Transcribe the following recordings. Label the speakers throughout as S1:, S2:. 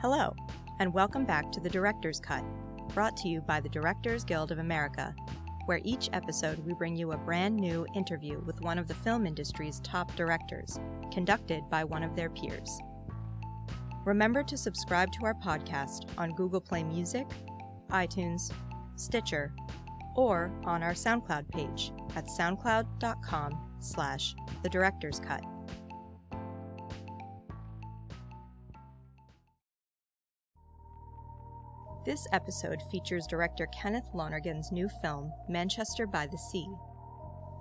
S1: Hello, and welcome back to The Director's Cut, brought to you by the Directors Guild of America, where each episode we bring you a brand new interview with one of the film industry's top directors, conducted by one of their peers. Remember to subscribe to our podcast on Google Play Music, iTunes, Stitcher, or on our SoundCloud page at soundcloud.com/thedirectorscut. This episode features director Kenneth Lonergan's new film, Manchester by the Sea.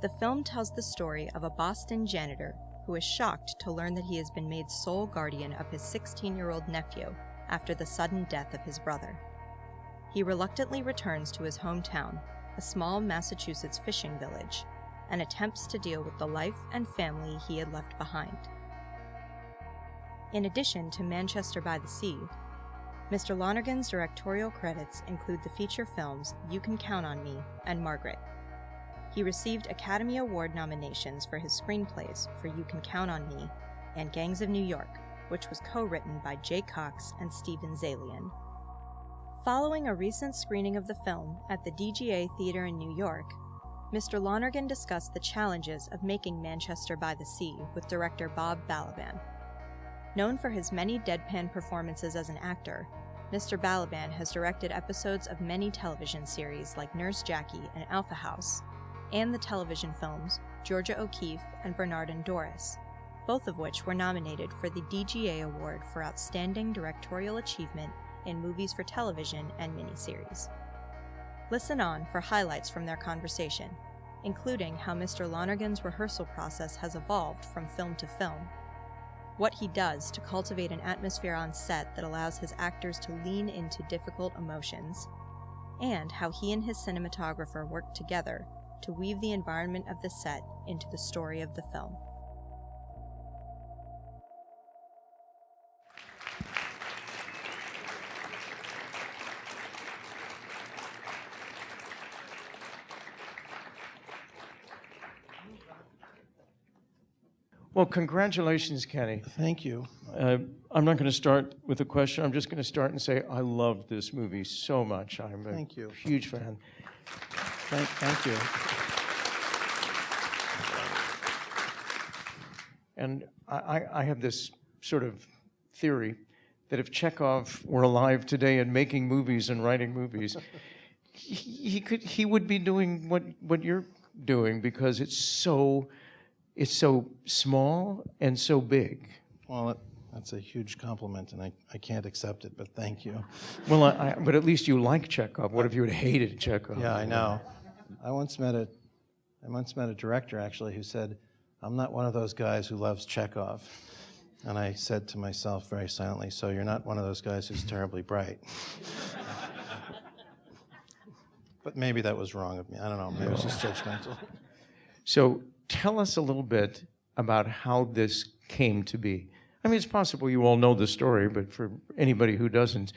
S1: The film tells the story of a Boston janitor who is shocked to learn that he has been made sole guardian of his 16-year-old nephew after the sudden death of his brother. He reluctantly returns to his hometown, a small Massachusetts fishing village, and attempts to deal with the life and family he had left behind. In addition to Manchester by the Sea, Mr. Lonergan's directorial credits include the feature films You Can Count on Me and Margaret. He received Academy Award nominations for his screenplays for You Can Count on Me and Gangs of New York, which was co-written by Jay Cox and Steven Zalian. Following a recent screening of the film at the DGA Theater in New York, Mr. Lonergan discussed the challenges of making Manchester by the Sea with director Bob Balaban. Known for his many deadpan performances as an actor, Mr. Balaban has directed episodes of many television series like Nurse Jackie and Alpha House, and the television films Georgia O'Keeffe and Bernard and Doris, both of which were nominated for the DGA Award for Outstanding Directorial Achievement in Movies for Television and Miniseries. Listen on for highlights from their conversation, including how Mr. Lonergan's rehearsal process has evolved from film to film, what he does to cultivate an atmosphere on set that allows his actors to lean into difficult emotions, and how he and his cinematographer work together to weave the environment of the set into the story of the film.
S2: Well, congratulations, Kenny.
S3: Thank you.
S2: I'm not going to start with a question. I'm just going to start and say I love this movie so much. I'm a
S3: Thank you.
S2: huge fan.
S3: Thank you.
S2: And I have this sort of theory that if Chekhov were alive today and making movies and writing movies, he would be doing what you're doing, because it's so small and so big.
S3: Well, that's a huge compliment, and I can't accept it, but thank you.
S2: Well, but at least you like Chekhov. What if you had hated Chekhov?
S3: Yeah, I know. I once met a director, actually, who said, "I'm not one of those guys who loves Chekhov." And I said to myself very silently, "So you're not one of those guys who's terribly bright." But maybe that was wrong of me. I don't know. Maybe it was just judgmental.
S2: So tell us a little bit about how this came to be. I mean, it's possible you all know the story, but for anybody who doesn't,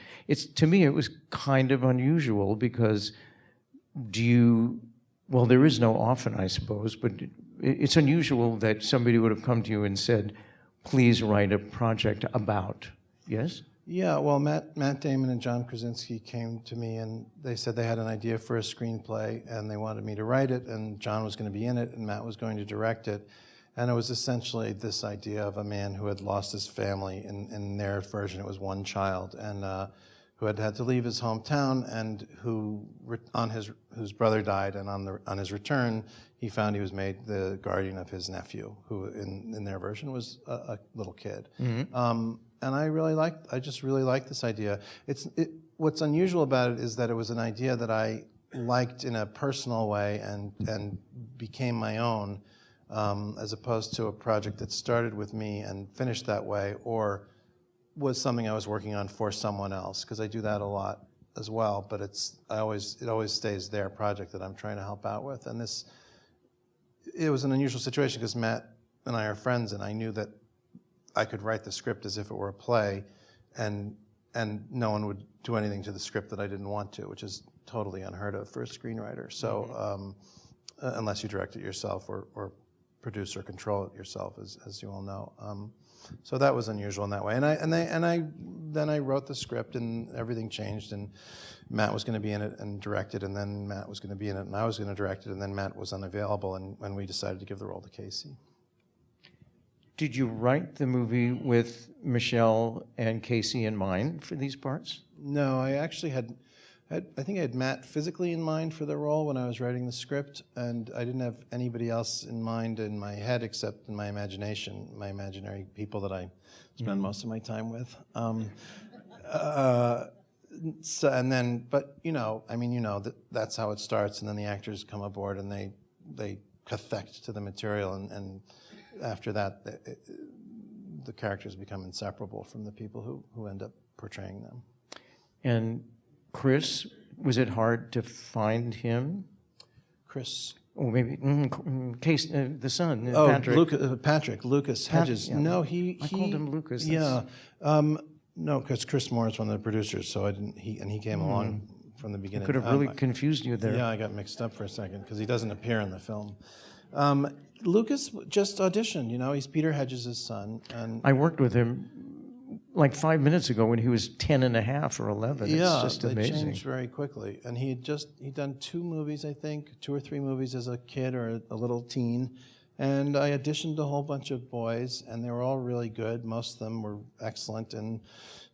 S2: to me, it was kind of unusual, because there is no often, I suppose, but it's unusual that somebody would have come to you and said, please write a project about, yes?
S3: Yeah, well, Matt Damon and John Krasinski came to me, and they said they had an idea for a screenplay, and they wanted me to write it, and John was going to be in it, and Matt was going to direct it. And it was essentially this idea of a man who had lost his family. In their version, it was one child, and who had to leave his hometown, and whose brother died, and on his return, he found he was made the guardian of his nephew, who in their version was a little kid. Mm-hmm. And I just really liked this idea. What's unusual about it is that it was an idea that I liked in a personal way and became my own, as opposed to a project that started with me and finished that way, or was something I was working on for someone else, because I do that a lot as well. But it always stays their project that I'm trying to help out with. And it was an unusual situation because Matt and I are friends, and I knew that I could write the script as if it were a play, and no one would do anything to the script that I didn't want to, which is totally unheard of for a screenwriter. So unless you direct it yourself or produce or control it yourself, as you all know. So that was unusual in that way. And I then I wrote the script, and everything changed, and Matt was going to be in it and direct it, and then Matt was going to be in it, and I was going to direct it, and then Matt was unavailable, and we decided to give the role to Casey.
S2: Did you write the movie with Michelle and Casey in mind for these parts?
S3: No, I actually I think I had Matt physically in mind for the role when I was writing the script, and I didn't have anybody else in mind in my head except in my imagination, my imaginary people that I spend most of my time with. So, and then, but that's how it starts, and then the actors come aboard and they cathect to the material, and after that, the characters become inseparable from the people who end up portraying them.
S2: And Chris, was it hard to find him?
S3: Chris.
S2: Oh, maybe Case, the son,
S3: Patrick. Lucas Hedges.
S2: Yeah.
S3: No,
S2: I called him Lucas.
S3: Yeah. No, because Chris Moore is one of the producers, so I didn't. He came along from the beginning.
S2: Could have really confused you there.
S3: Yeah, I got mixed up for a second because he doesn't appear in the film. Lucas just auditioned. He's Peter Hedges' son, and
S2: I worked with him like 5 minutes ago when he was 10 and a half or 11.
S3: Yeah,
S2: it's just amazing.
S3: They changed very quickly. And he'd done 2 movies, I think, 2 or 3 movies as a kid or a little teen. And I auditioned a whole bunch of boys, and they were all really good. Most of them were excellent, and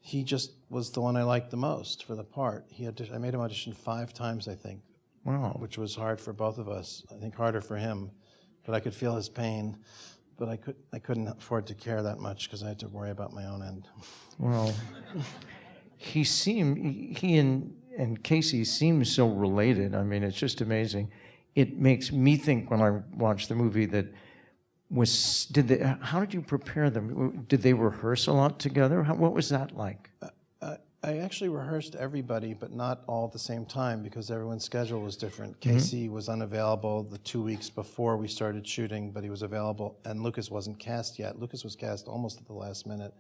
S3: he just was the one I liked the most for the part. I made him audition 5 times, I think.
S2: Wow.
S3: Which was hard for both of us. I think harder for him, but I could feel his pain. But I couldn't afford to care that much because I had to worry about my own end.
S2: Well, he and Casey seem so related. I mean, it's just amazing. It makes me think when I watch the movie that how did you prepare them? Did they rehearse a lot together? What was that like?
S3: I actually rehearsed everybody, but not all at the same time because everyone's schedule was different. Casey was unavailable the 2 weeks before we started shooting, but he was available, and Lucas wasn't cast yet. Lucas was cast almost at the last minute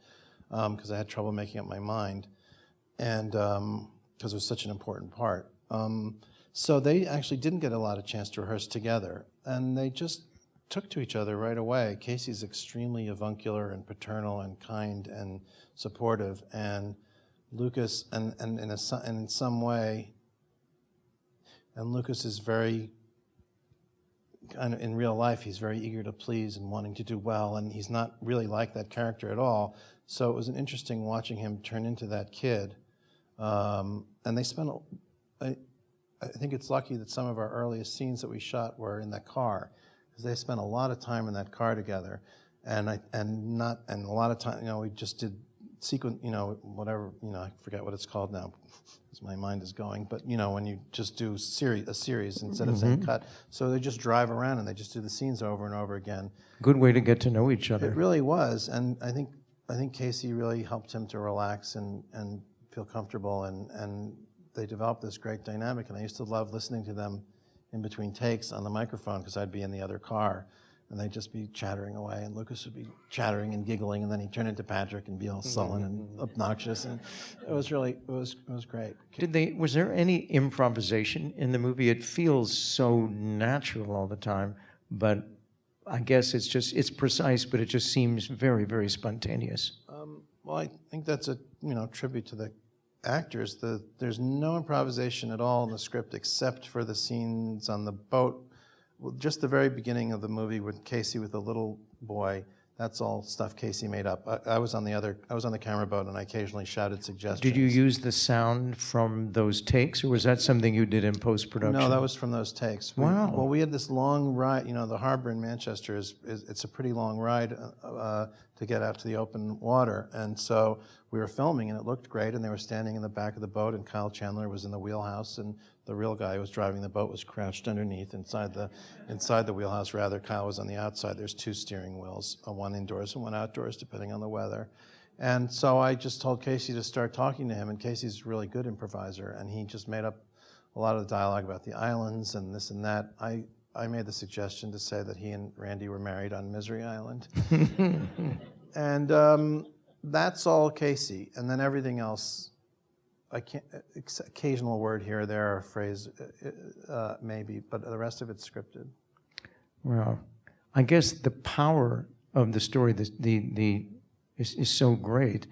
S3: because I had trouble making up my mind, and because it was such an important part. So they actually didn't get a lot of chance to rehearse together, and they just took to each other right away. Casey's extremely avuncular and paternal and kind and supportive, and Lucas, and in some way, and Lucas is very, kind of in real life, he's very eager to please and wanting to do well, and he's not really like that character at all. So it was an interesting watching him turn into that kid. And they spent, I think it's lucky that some of our earliest scenes that we shot were in that car, because they spent a lot of time in that car together, and a lot of time, we just did sequence, whatever, I forget what it's called now, because my mind is going, but when you just do a series instead of saying cut. So they just drive around and they just do the scenes over and over again.
S2: Good way to get to know each other.
S3: It really was, and I think Casey really helped him to relax and feel comfortable, and they developed this great dynamic, and I used to love listening to them in between takes on the microphone because I'd be in the other car. And they'd just be chattering away, and Lucas would be chattering and giggling, and then he'd turn into Patrick and be all sullen and obnoxious, and it was great.
S2: Was there any improvisation in the movie? It feels so natural all the time, but I guess it's precise, but it just seems very, very spontaneous.
S3: Well, I think that's a tribute to the actors. There's no improvisation at all in the script except for the scenes on the boat. Well, just the very beginning of the movie with Casey with the little boy, that's all stuff Casey made up. I was on the camera boat, and I occasionally shouted suggestions.
S2: Did you use the sound from those takes, or was that something you did in post-production?
S3: No, that was from those takes.
S2: Wow.
S3: We had this long ride. The harbor in Manchester it's a pretty long ride to get out to the open water, and so we were filming, and it looked great, and they were standing in the back of the boat, and Kyle Chandler was in the wheelhouse, and the real guy who was driving the boat was crouched underneath inside the wheelhouse. Rather, Kyle was on the outside. There's 2 steering wheels, one indoors and one outdoors, depending on the weather. And so I just told Casey to start talking to him, and Casey's a really good improviser, and he just made up a lot of the dialogue about the islands and this and that. I made the suggestion to say that he and Randy were married on Misery Island. And that's all Casey, and then everything else, I can't, occasional word here or there, or a phrase, maybe, but the rest of it's scripted.
S2: Well, I guess the power of the story is so great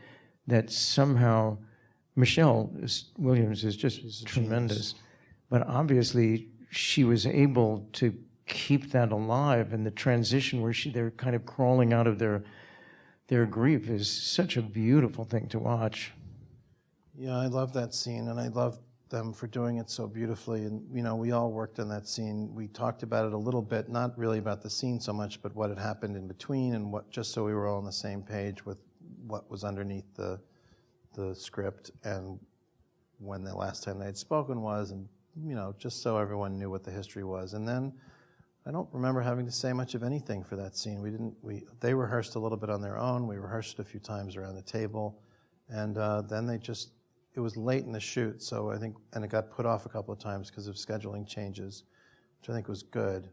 S2: that somehow Michelle Williams is just
S3: She's a
S2: tremendous.
S3: genius.
S2: But obviously, she was able to keep that alive, and the transition where they're kind of crawling out of their grief is such a beautiful thing to watch.
S3: Yeah, I love that scene, and I love them for doing it so beautifully. And we all worked on that scene. We talked about it a little bit, not really about the scene so much, but what had happened in between, and just so we were all on the same page with what was underneath the script and when the last time they had spoken was, and just so everyone knew what the history was. And then I don't remember having to say much of anything for that scene. They rehearsed a little bit on their own. We rehearsed it a few times around the table, and then it was late in the shoot, so I think, and it got put off a couple of times because of scheduling changes, which I think was good.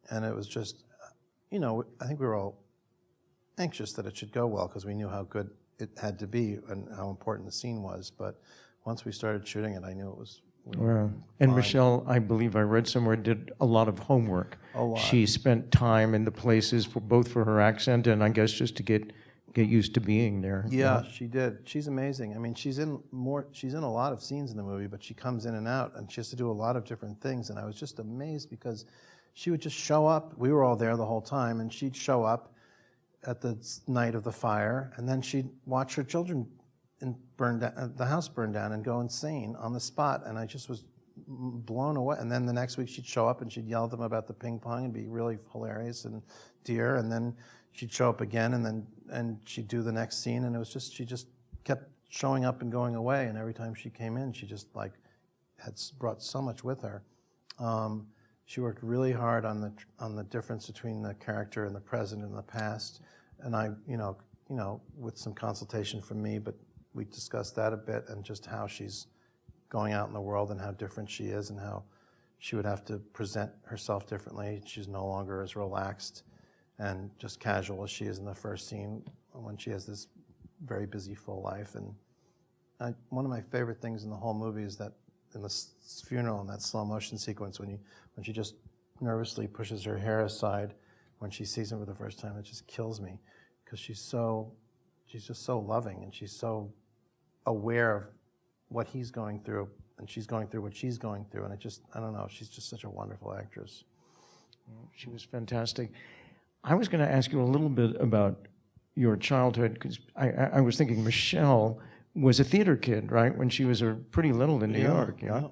S3: And it was just, I think we were all anxious that it should go well because we knew how good it had to be and how important the scene was. But once we started shooting it, I knew it was.
S2: Wow. And Michelle, I believe I read somewhere, did a lot of homework.
S3: A lot.
S2: She spent time in the places both for her accent and I guess just to get used to being there.
S3: Yeah, she did. She's amazing. I mean, she's in a lot of scenes in the movie, but she comes in and out, and she has to do a lot of different things. And I was just amazed because she would just show up. We were all there the whole time, and she'd show up at the night of the fire, and then she'd watch her children the house burn down and go insane on the spot. And I just was blown away. And then the next week she'd show up and she'd yell at them about the ping pong and be really hilarious and dear. And then she'd show up again, and she'd do the next scene, and it was just, she just kept showing up and going away, and every time she came in, she just had brought so much with her. She worked really hard on the difference between the character and the present and the past, and I, with some consultation from me, but we discussed that a bit, and just how she's going out in the world and how different she is and how she would have to present herself differently. She's no longer as relaxed and just casual as she is in the first scene when she has this very busy, full life. And one of my favorite things in the whole movie is that in the funeral, in that slow motion sequence, when she just nervously pushes her hair aside when she sees him for the first time, it just kills me because she's just so loving, and she's so aware of what he's going through, and she's going through what she's going through, and I don't know, she's just such a wonderful actress.
S2: She was fantastic. I was going to ask you a little bit about your childhood, because I was thinking Michelle was a theater kid, right, when she was pretty little in New York, yeah?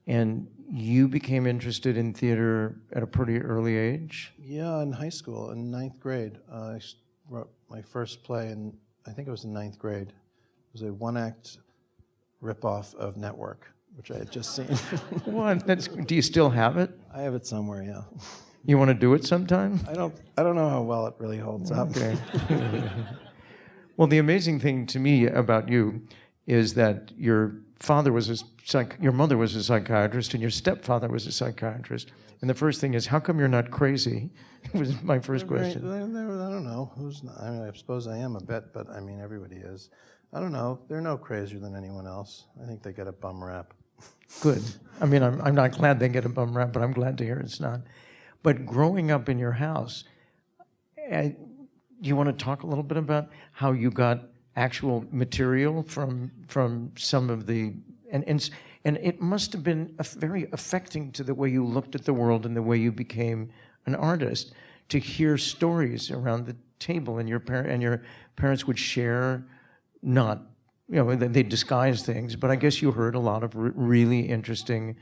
S2: And you became interested in theater at a pretty early age?
S3: Yeah, in high school, in 9th grade. I wrote my first play, and I think it was in 9th grade. It was a one-act ripoff of Network, which I had just seen.
S2: What? Do you still have it?
S3: I have it somewhere, yeah.
S2: You want to do it sometime?
S3: I don't know how well it really holds up.
S2: Okay. Well, the amazing thing to me about you is that your mother was a psychiatrist and your stepfather was a psychiatrist. And the first thing is, how come you're not crazy? Was my first question.
S3: I don't know. I suppose I am a bit, but I mean, everybody is. I don't know. They're no crazier than anyone else. I think they get a bum rap.
S2: Good. I mean, I'm not glad they get a bum rap, but I'm glad to hear it's not. But growing up in your house, do you want to talk a little bit about how you got actual material from some of the and it must have been very affecting to the way you looked at the world and the way you became an artist, to hear stories around the table, and your parents would share, not, they disguise things, but I guess you heard a lot of really interesting,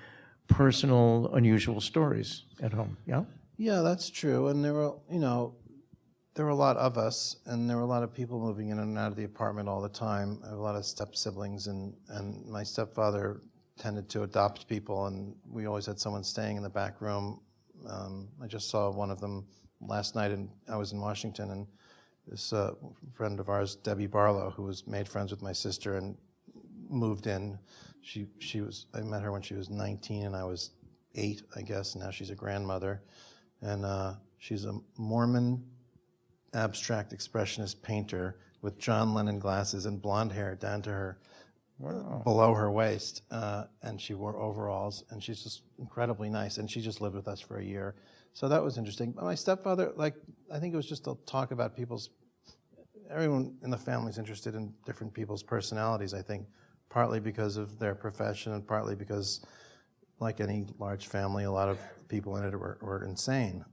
S2: personal, unusual stories at home. Yeah. Yeah,
S3: that's true. And there were a lot of us, and there were a lot of people moving in and out of the apartment all the time. I have a lot of step-siblings, and my stepfather tended to adopt people, and we always had someone staying in the back room. I just saw one of them last night, and I was in Washington, and this friend of ours, Debbie Barlow, who was made friends with my sister and moved in. I met her when she was 19, and I was 8, I guess, and now she's a grandmother. And she's a Mormon abstract expressionist painter with John Lennon glasses and blonde hair down to her, below her waist, and she wore overalls, and she's just incredibly nice, and she just lived with us for a year. So that was interesting. But my stepfather, I think it was just a talk about people's everyone in the family is interested in different people's personalities, I think, partly because of their profession and partly because, like any large family, a lot of people in it were insane.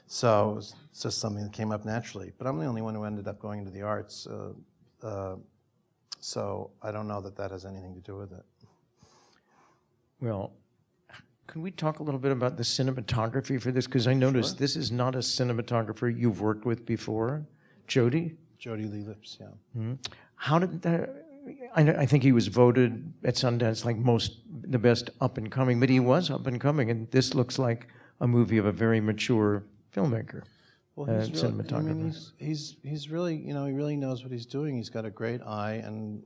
S3: So it's just something that came up naturally. But I'm the only one who ended up going into the arts, so I don't know that that has anything to do with it.
S2: Well, can we talk a little bit about the cinematography for this? Because I noticed this is not a cinematographer you've worked with before. Jody?
S3: Jody Lee Lips, yeah.
S2: Mm-hmm. How did that... I think he was voted at Sundance like the best up and coming, but he was up and coming, and this looks like a movie of a very mature filmmaker.
S3: Well, cinematographer. He's really, he really knows what he's doing. He's got a great eye, and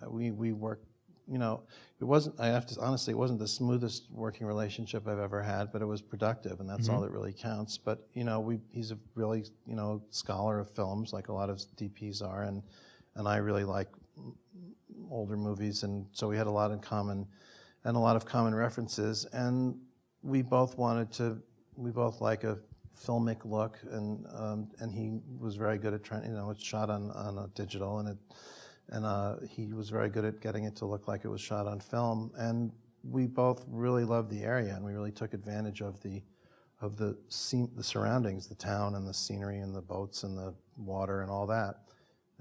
S3: we work. It wasn't. I have to honestly, it wasn't the smoothest working relationship I've ever had, but it was productive, and that's all that really counts. But he's a really scholar of films, like a lot of DPs are, and I really like older movies, and so we had a lot in common, and a lot of common references, and we both like a filmic look, and he was very good at trying. It's shot on a digital, and he was very good at getting it to look like it was shot on film. And we both really loved the area, and we really took advantage of the surroundings, the town and the scenery and the boats and the water and all that.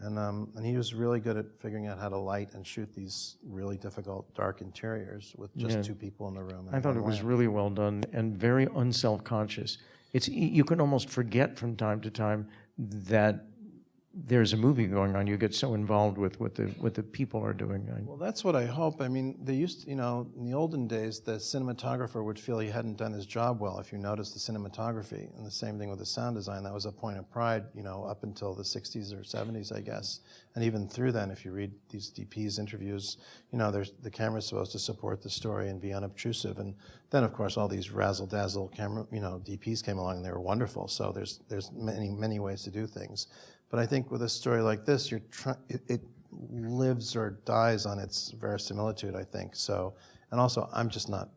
S3: And he was really good at figuring out how to light and shoot these really difficult dark interiors with just two people in the room.
S2: I thought it was really well done and very unself-conscious. You can almost forget from time to time that there's a movie going on. You get so involved with what the people are doing.
S3: Well, that's what I hope. I mean, they used to, in the olden days, the cinematographer would feel he hadn't done his job well if you noticed the cinematography. And the same thing with the sound design. That was a point of pride, up until the 60s or 70s, I guess. And even through then, if you read these DPs interviews, the camera's supposed to support the story and be unobtrusive. And then, of course, all these razzle-dazzle camera, DPs came along and they were wonderful. So there's many, many ways to do things. But I think with a story like this, it lives or dies on its verisimilitude, I think. So, and also, I'm just not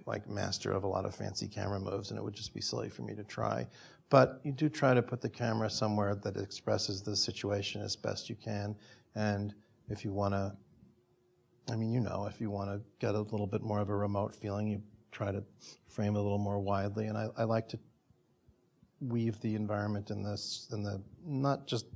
S3: like master of a lot of fancy camera moves, and it would just be silly for me to try. But you do try to put the camera somewhere that expresses the situation as best you can. And if you want to, if you want to get a little bit more of a remote feeling, you try to frame it a little more widely. And I like to weave the environment in the not just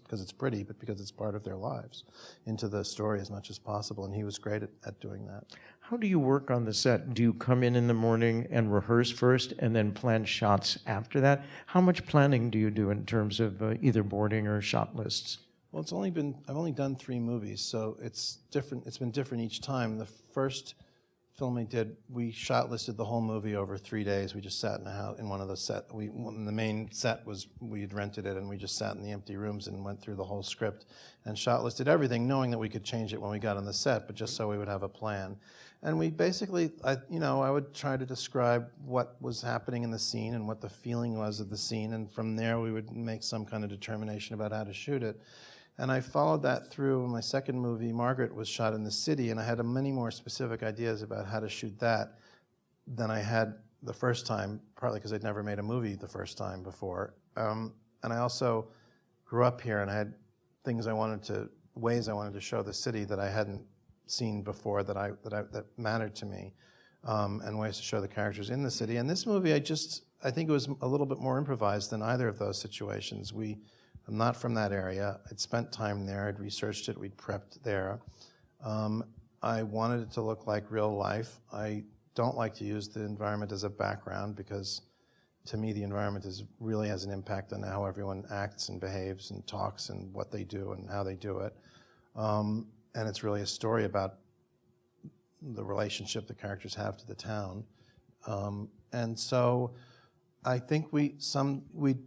S3: because it's pretty, but because it's part of their lives, into the story as much as possible. And he was great at doing that.
S2: How do you work on the set? Do you come in the morning and rehearse first and then plan shots after that? How much planning do you do in terms of either boarding or shot lists?
S3: Well, I've only done 3 movies, so it's different. It's been different each time. The first film I did, we shot listed the whole movie over 3 days. We just sat in a house in one of the set. The main set was, we had rented it, and we just sat in the empty rooms and went through the whole script and shot listed everything, knowing that we could change it when we got on the set, but just so we would have a plan. And we basically, I would try to describe what was happening in the scene and what the feeling was of the scene, and from there we would make some kind of determination about how to shoot it. And I followed that through. My second movie, Margaret, was shot in the city, and I had many more specific ideas about how to shoot that than I had the first time, partly because I'd never made a movie the first time before. And I also grew up here, and I had ways I wanted to show the city that I hadn't seen before that mattered to me, and ways to show the characters in the city. And this movie, I think it was a little bit more improvised than either of those situations. I'm not from that area. I'd spent time there. I'd researched it. We'd prepped there. I wanted it to look like real life. I don't like to use the environment as a background because, to me, the environment really has an impact on how everyone acts and behaves and talks and what they do and how they do it. And it's really a story about the relationship the characters have to the town. And so I think we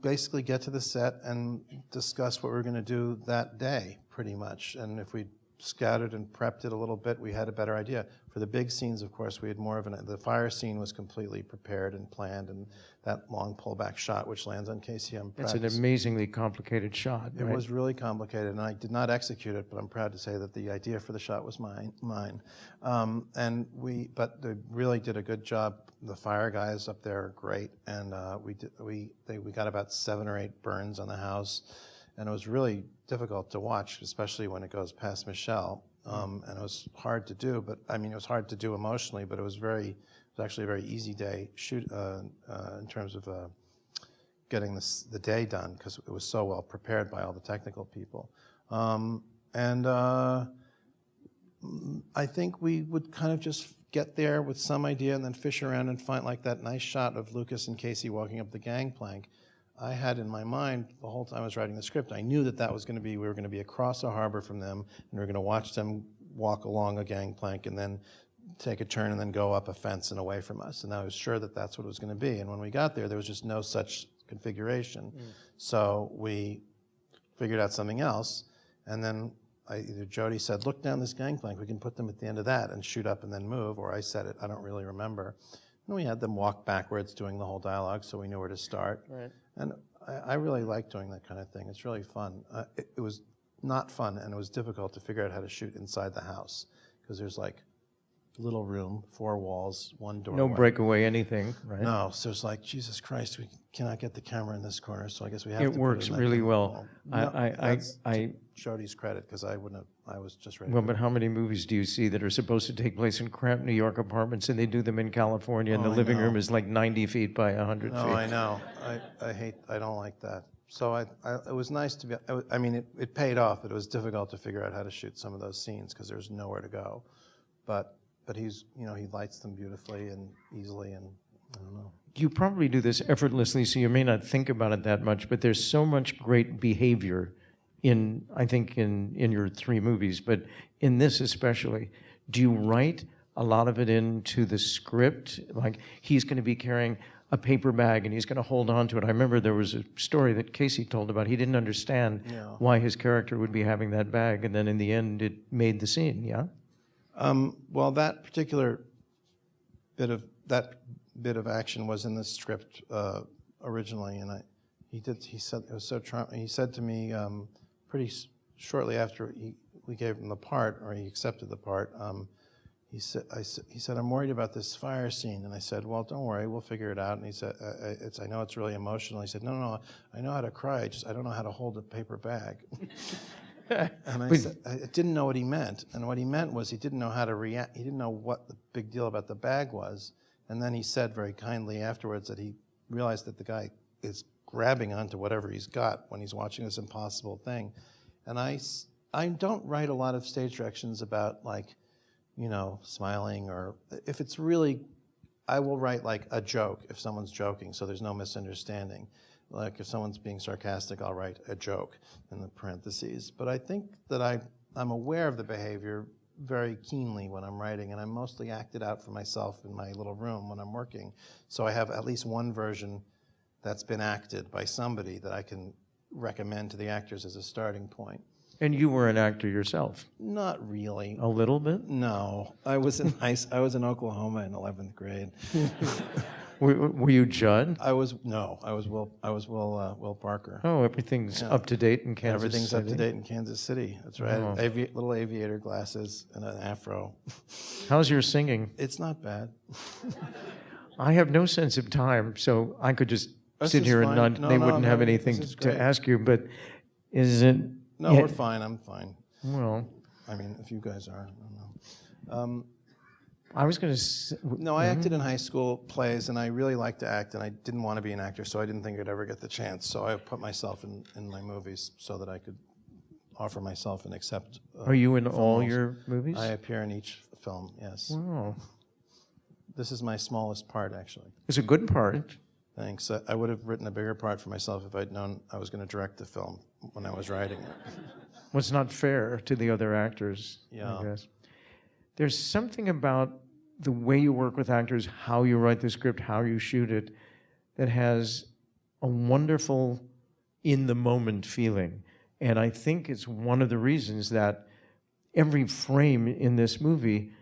S3: basically get to the set and discuss what we're going to do that day, pretty much. And if we scattered and prepped it a little bit, we had a better idea. For the big scenes, of course, we had more of the fire scene was completely prepared and planned, and that long pullback shot, which lands on KCM.
S2: It's an amazingly complicated shot.
S3: It was really complicated, and I did not execute it, but I'm proud to say that the idea for the shot was mine. But they really did a good job. The fire guys up there are great, and we got about 7 or 8 burns on the house, and it was really difficult to watch, especially when it goes past Michelle. And it was hard to do, but I mean, it was hard to do emotionally, but it was actually a very easy day shoot in terms of getting the day done, because it was so well prepared by all the technical people. I think we would kind of just get there with some idea and then fish around and find, like that nice shot of Lucas and Casey walking up the gangplank. I had in my mind the whole time I was writing the script, I knew that was going to be, we were going to be across a harbor from them, and we were going to watch them walk along a gangplank and then take a turn and then go up a fence and away from us. And I was sure that that's what it was going to be. And when we got there was just no such configuration. So we figured out something else, and then either Jody said, look down this gangplank, we can put them at the end of that and shoot up and then move, or I said it, I don't really remember. And we had them walk backwards doing the whole dialogue, so we knew where to start.
S2: Right.
S3: And I really like doing that kind of thing. It's really fun. It was not fun, and it was difficult to figure out how to shoot inside the house, because there's like little room, 4 walls, 1 door.
S2: No breakaway, anything, right?
S3: No, so it's like, Jesus Christ, we cannot get the camera in this corner, so I guess we have to
S2: It works really well.
S3: That's Jody's credit, because I wouldn't have, I was just ready.
S2: Well, but how many movies do you see that are supposed to take place in cramped New York apartments, and they do them in California, and the living room is like 90 feet by 100 feet?
S3: No, I know. I don't like that. So it was nice to be, I mean, it paid off, but it was difficult to figure out how to shoot some of those scenes, because there's nowhere to go. But he's, he lights them beautifully and easily, and I don't know.
S2: You probably do this effortlessly, so you may not think about it that much, but there's so much great behavior I think in your 3 movies, but in this especially. Do you write a lot of it into the script? Like, he's going to be carrying a paper bag and he's going to hold on to it. I remember there was a story that Casey told about. He didn't understand why his character would be having that bag, and then in the end it made the scene, yeah?
S3: Well, that particular bit of action was in the script originally, and he said it was so charming. He said to me pretty shortly after we gave him the part, or he accepted the part. He said, I'm worried about this fire scene, and I said, well, don't worry, we'll figure it out. And he said, I know it's really emotional. He said, no, I know how to cry, I don't know how to hold a paper bag. And I said, I didn't know what he meant. And what he meant was he didn't know how to react. He didn't know what the big deal about the bag was. And then he said very kindly afterwards that he realized that the guy is grabbing onto whatever he's got when he's watching this impossible thing. And I don't write a lot of stage directions about, like, smiling, or if it's really, I will write like a joke if someone's joking, so there's no misunderstanding. Like if someone's being sarcastic, I'll write a joke in the parentheses. But I think that I'm aware of the behavior very keenly when I'm writing, and I mostly act it out for myself in my little room when I'm working. So I have at least one version that's been acted by somebody that I can recommend to the actors as a starting point.
S2: And you were an actor yourself?
S3: Not really.
S2: A little bit?
S3: No, I was in Oklahoma in 11th grade.
S2: Were you Judd?
S3: I was Will Parker.
S2: Oh, everything's up to date in Kansas
S3: Everything's
S2: City.
S3: up to date in Kansas City. That's right.
S2: Oh.
S3: Little aviator glasses and an afro.
S2: How's your singing?
S3: It's not bad.
S2: I have no sense of time, so I could just sit here and not. They wouldn't have anything to ask you. But is it?
S3: No, we're fine. I'm fine.
S2: Well,
S3: I mean, if you guys are, I don't know.
S2: I was going to.
S3: No, I acted in high school plays, and I really liked to act, and I didn't want to be an actor, so I didn't think I'd ever get the chance. So I put myself in my movies so that I could offer myself and accept.
S2: Are you in all
S3: roles.
S2: your movies?
S3: I appear in each film, yes.
S2: Wow.
S3: This is my smallest part, actually.
S2: It's a good part.
S3: Thanks. I would have written a bigger part for myself if I'd known I was going to direct the film when I was writing it.
S2: Well, it's not fair to the other actors,
S3: Yeah.
S2: I guess. There's something about the way you work with actors, how you write the script, how you shoot it, that has a wonderful in-the-moment feeling. And I think it's one of the reasons that every frame in this movie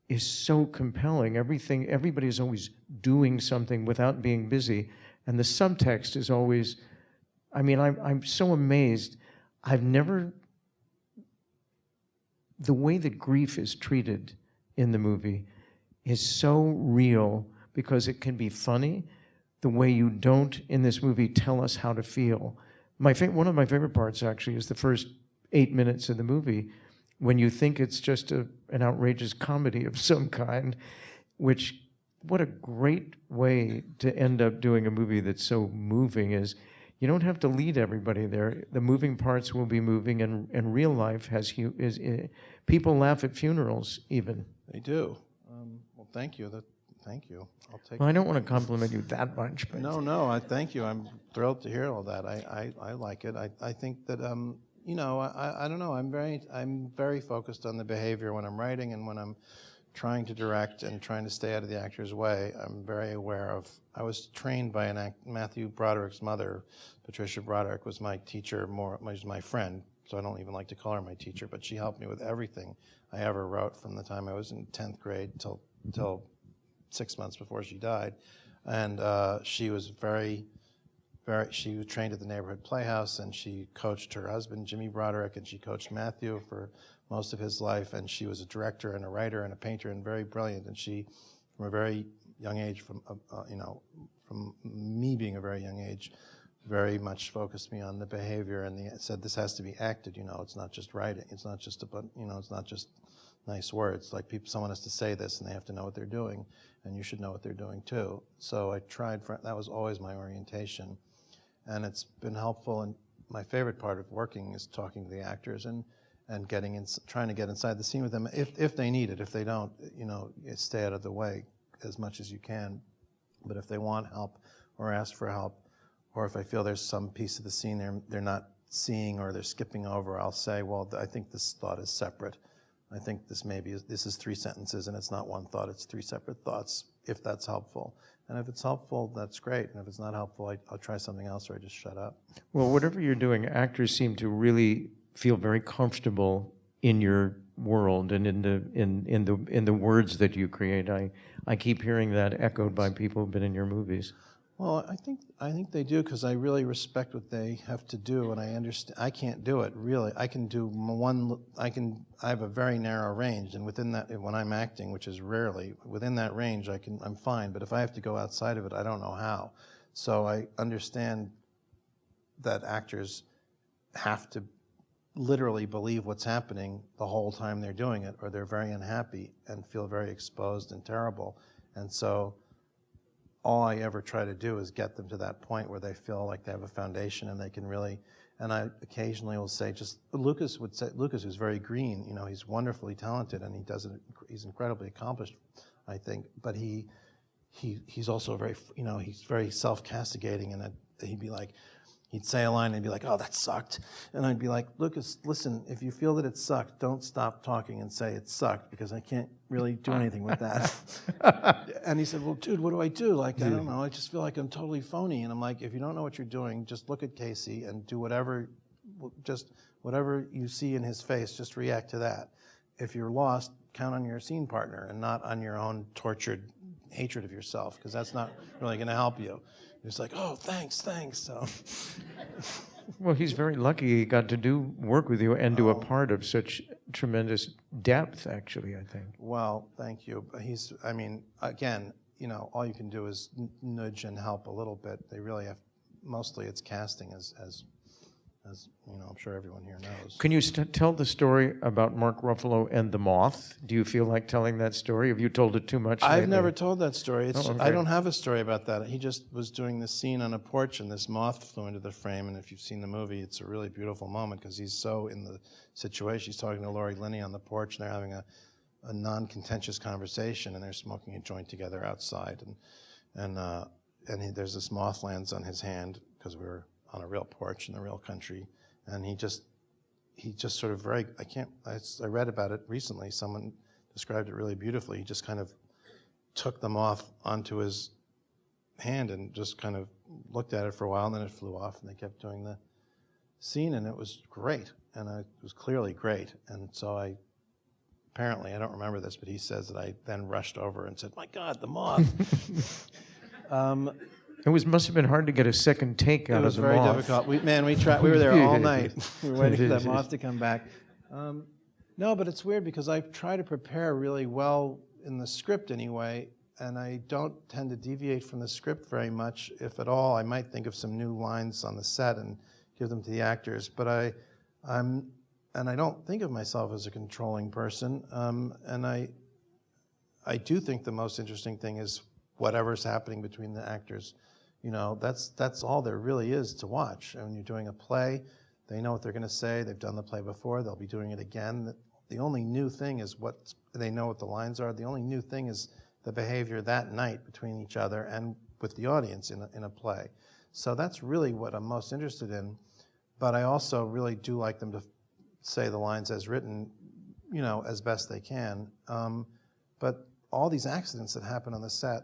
S2: is so compelling. Everybody's always doing something without being busy. And the subtext is always, I mean, I'm so amazed. The way that grief is treated in the movie is so real because it can be funny. The way you don't in this movie tell us how to feel, One of my favorite parts actually is the first 8 minutes of the movie, when you think it's just an outrageous comedy of some kind, which, what a great way to end up doing a movie that's so moving is you don't have to lead everybody there. The moving parts will be moving, and real life people laugh at funerals even.
S3: They do. Well, thank you. Thank you. I'll take.
S2: Well, I don't want to compliment you that much, but
S3: No, I thank you. I'm thrilled to hear all that. I like it. I think that I don't know. I'm very focused on the behavior when I'm writing and when I'm trying to direct and trying to stay out of the actor's way. I'm very aware of. I was trained by Matthew Broderick's mother. Patricia Broderick was my teacher, was my friend. So I don't even like to call her my teacher, but she helped me with everything I ever wrote from the time I was in 10th grade till 6 months before she died. And she was she was trained at the neighborhood playhouse, and she coached her husband, Jimmy Broderick, and she coached Matthew for most of his life. And she was a director and a writer and a painter and very brilliant. And she, from a very young age, from me being a very young age, very much focused me on the behavior and said this has to be acted. It's not just writing. It's not just it's not just nice words. Like someone has to say this, and they have to know what they're doing, and you should know what they're doing too. So I tried. That was always my orientation, and it's been helpful. And my favorite part of working is talking to the actors and trying to get inside the scene with them if they need it. If they don't, stay out of the way as much as you can. But if they want help or ask for help, or if I feel there's some piece of the scene they're not seeing or they're skipping over, I'll say, well, I think this thought is separate. I think this is 3 sentences and it's not one thought, it's 3 separate thoughts, if that's helpful. And if it's helpful, that's great. And if it's not helpful, I'll try something else or I just shut up.
S2: Well, whatever you're doing, actors seem to really feel very comfortable in your world and in the words that you create. I keep hearing that echoed by people who've been in your movies.
S3: Well, I think they do, because I really respect what they have to do, and I understand. I can't do it really. I can do I have a very narrow range, and within that, when I'm acting, which is rarely, within that range, I'm fine. But if I have to go outside of it, I don't know how. So I understand that actors have to literally believe what's happening the whole time they're doing it, or they're very unhappy and feel very exposed and terrible. And so all I ever try to do is get them to that point where they feel like they have a foundation and they can really, and I occasionally will say, Lucas who's very green, he's wonderfully talented and he's incredibly accomplished, I think, but he's also very, he's very self-castigating, and he'd be like, he'd say a line and he'd be like, oh, that sucked. And I'd be like, Lucas, listen, if you feel that it sucked, don't stop talking and say it sucked, because I can't really do anything with that. And he said, well, dude, what do I do? Like, I don't know. I just feel like I'm totally phony. And I'm like, if you don't know what you're doing, just look at Casey and do whatever you see in his face, just react to that. If you're lost, count on your scene partner and not on your own tortured hatred of yourself, because that's not really going to help you. It's like, oh, thanks. So.
S2: Well, he's very lucky he got to work with you and do a part of such tremendous depth, actually, I think.
S3: Well, thank you. But again, all you can do is nudge and help a little bit. They really have, mostly it's casting, as I'm sure everyone here knows.
S2: Can you tell the story about Mark Ruffalo and the moth? Do you feel like telling that story? Have you told it too much?
S3: I've never told that story.
S2: Okay.
S3: I don't have a story about that. He just was doing this scene on a porch, and this moth flew into the frame. And if you've seen the movie, it's a really beautiful moment, because he's so in the situation. He's talking to Laurie Linney on the porch, and they're having a non-contentious conversation, and they're smoking a joint together outside. And there's this moth lands on his hand, because we were on a real porch in the real country, and he just sort of I read about it recently. Someone described it really beautifully. He just kind of took the moth onto his hand and just kind of looked at it for a while, and then it flew off, and they kept doing the scene, and it was great, and it was clearly great. And so apparently, I don't remember this, but he says that I then rushed over and said, my God, the moth.
S2: It must have been hard to get a second take out of the moth.
S3: It was very difficult. We were there all night. We were waiting for that moth to come back. No, but it's weird, because I try to prepare really well in the script anyway, and I don't tend to deviate from the script very much, if at all. I might think of some new lines on the set and give them to the actors. But I don't think of myself as a controlling person, and I do think the most interesting thing is whatever's happening between the actors. You know, that's all there really is to watch. And when you're doing a play, they know what they're going to say. They've done the play before. They'll be doing it again. The only new thing is they know what the lines are. The only new thing is the behavior that night between each other and with the audience in a play. So that's really what I'm most interested in. But I also really do like them to say the lines as written, you know, as best they can. But all these accidents that happen on the set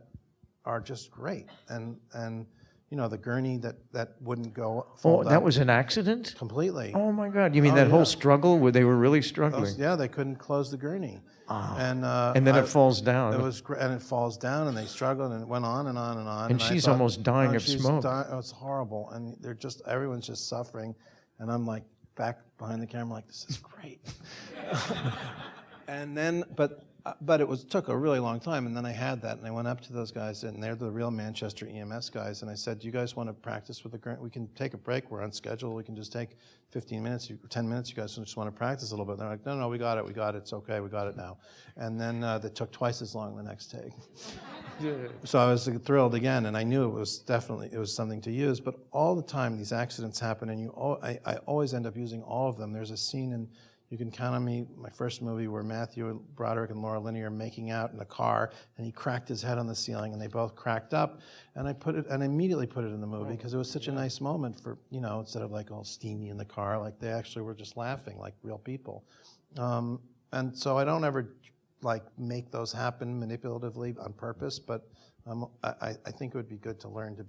S3: are just great. And you know, the gurney that wouldn't go fold
S2: that
S3: up
S2: was an accident?
S3: completely.
S2: Oh my God! You mean that whole struggle where they were really struggling?
S3: Yeah, they couldn't close the gurney.
S2: And then it falls down.
S3: It was and it falls down, and they struggled, and it went on and on and on.
S2: And she's almost dying of smoke.
S3: It's horrible, and everyone's just suffering, and I'm like back behind the camera, like, this is great. And then, but it took a really long time, and then I had that, and I went up to those guys, and they're the real Manchester EMS guys, and I said, do you guys want to practice with the gurney? We can take a break. We're on schedule. We can just take 15 minutes, 10 minutes. You guys just want to practice a little bit. And they're like, no, we got it. It's okay. We got it now. And then they took twice as long the next take. So I was thrilled again, and I knew it was something to use. But all the time, these accidents happen, and I always end up using all of them. There's a scene in You Can Count on Me, my first movie, where Matthew Broderick and Laura Linney are making out in a car, and he cracked his head on the ceiling, and they both cracked up. And I immediately put it in the movie because it was such a nice moment for, you know, instead of like all steamy in the car, like they actually were just laughing like real people. And so I don't ever like make those happen manipulatively on purpose, but I think it would be good to learn to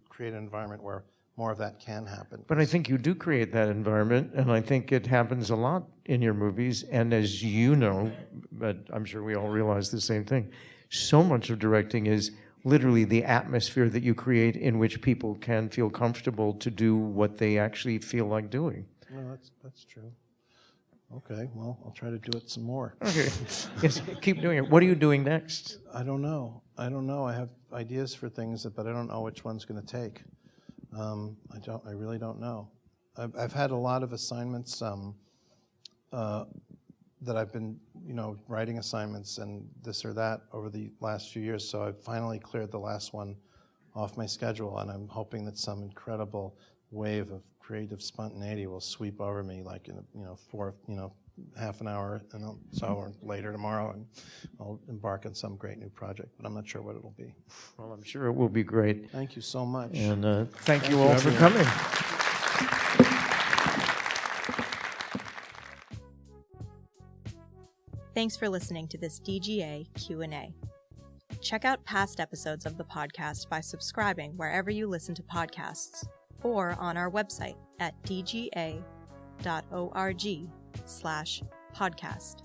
S3: create an environment where more of that can happen.
S2: But I think you do create that environment, and I think it happens a lot in your movies. And as you know, but I'm sure we all realize the same thing, so much of directing is literally the atmosphere that you create in which people can feel comfortable to do what they actually feel like doing.
S3: No, that's true. Okay, well, I'll try to do it some more.
S2: Okay, yes, keep doing it. What are you doing next?
S3: I don't know. I have ideas for things, but I don't know which one's going to take. I really don't know. I've had a lot of assignments that I've been, you know, writing assignments and this or that over the last few years. So I've finally cleared the last one off my schedule, and I'm hoping that some incredible wave of creative spontaneity will sweep over me, like in half an hour, and or later tomorrow, and I'll embark on some great new project, but I'm not sure what it'll be.
S2: Well, I'm sure it will be great.
S3: Thank you so much.
S2: And thank you all for coming.
S1: Thanks for listening to this DGA Q&A. Check out past episodes of the podcast by subscribing wherever you listen to podcasts, or on our website at dga.org/podcast.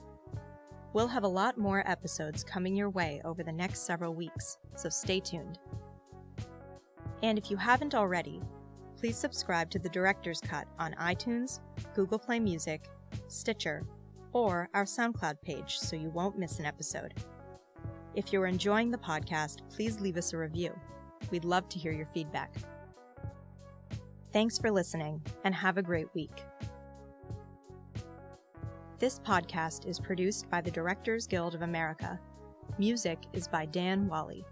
S1: We'll have a lot more episodes coming your way over the next several weeks, so stay tuned. And if you haven't already, please subscribe to The Director's Cut on iTunes, Google Play Music, Stitcher, or our SoundCloud page so you won't miss an episode. If you're enjoying the podcast, please leave us a review. We'd love to hear your feedback. Thanks for listening, and have a great week. This podcast is produced by the Directors Guild of America. Music is by Dan Wally.